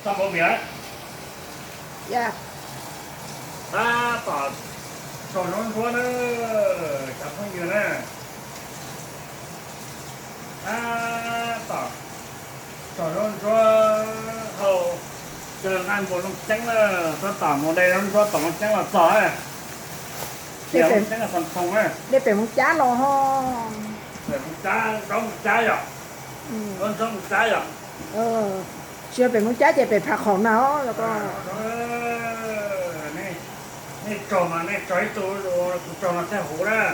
sao bộ việc Dạ. ta tỏ trò non chúa nữa chẳng không gì nữa tỏ trò non chúa hầu trường ăn bộ lông trắng là ta tỏ một đây non chúa tỏ một trắng là tỏ ấy Để kiểu phải trắng là phần phòng ấy để phải một chá lo ho. để một trái đó một trái rồi non chúa một trái rồi Chưa phải một chá chỉ phải phạt khổ nào rồi có. này này trò mà này trói tôi rồi trò nó sẽ hú ra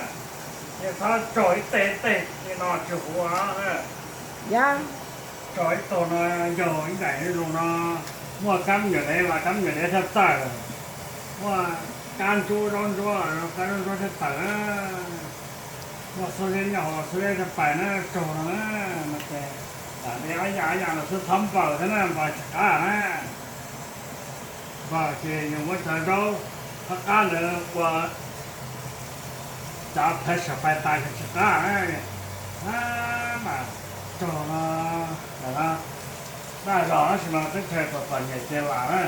này nó trói tê tê này nó chịu hú á Dạ. trói tôi nó dầu cái này rồi nó mua cắm như thế là cắm như thế thật tờ mua can chú rong chú nó can chú thật tờ mua số lên nhỏ số lên thật phải nó trò nó mà kệ để ai nhà là số thấm vào thế này và cả nè và thì những cái trời đâu tất cả nữa và chả phải sợ phải tài cái cả nè mà cho nó đã rõ thì mà cái trời của phần nhảy chơi là nè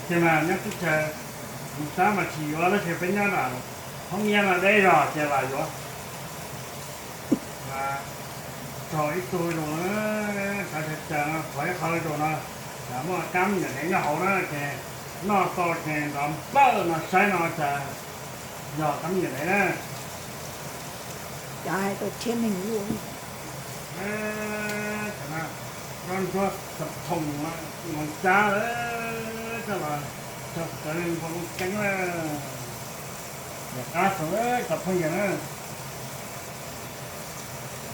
thì mà nhắc cái trời ta mà chỉ có nó thì phải nhớ là không nghe là đây rồi chơi là rồi mà rồi ít tôi rồi phải thật phải khơi rồi nó mà cắm như thế nó hậu đó thì nó to thì nó bơ nó sai nó chờ giờ cắm như thế đó Trời tôi trên hình luôn. chẳng hạn con cho tập thùng mà cha đấy cho là cho cái con cánh là cá sấu đấy tập không vậy nữa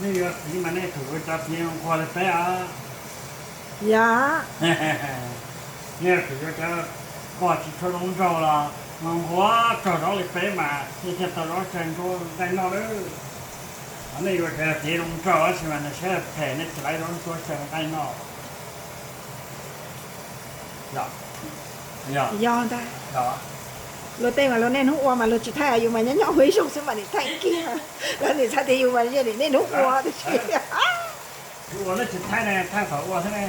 bây giờ thì mà này thử tập nhiều qua là té à Dạ. nghe thử cho có chỉ cho đúng rồi là ngon quá trò đó là té mà thì cho tao đó chân cho đánh nó đấy anh ấy vừa kể thì đúng trò thì mà nó sẽ thể nó chỉ lấy đó cho chân đánh nó dạ dạ Do ta. đó Lo tên mà lo nên hút qua mà lo chỉ thay dùng mà nhớ nhỏ hủy sụp xem mà để thay kia. Lo để thay thì dùng mà để nên hút qua thì chỉ. ủa nó chỉ thay này thay phải ủa thế này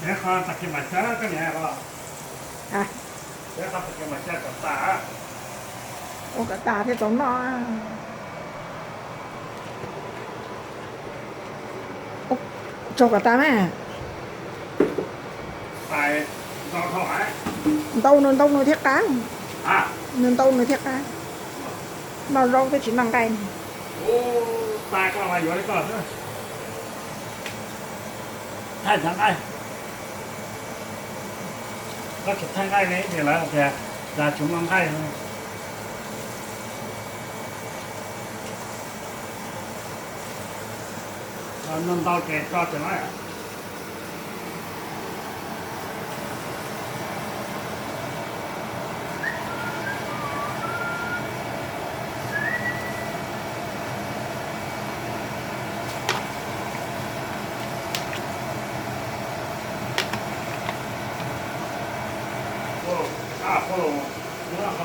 để con tập cái mặt trái cái này đó À, để con tập cái mặt trái của ta ô cả tà thế tốn nó. Ô, cho cả ta mà. tại do hỏi Tâu nó thiết cán. à Nên tâu nó thiết cán. Mà rau tôi chỉ mang cay. ô ta có là gì đấy con thay thằng ai có chỉ thay ai đấy thì là chúng mang thay thôi nên tao kể cho nó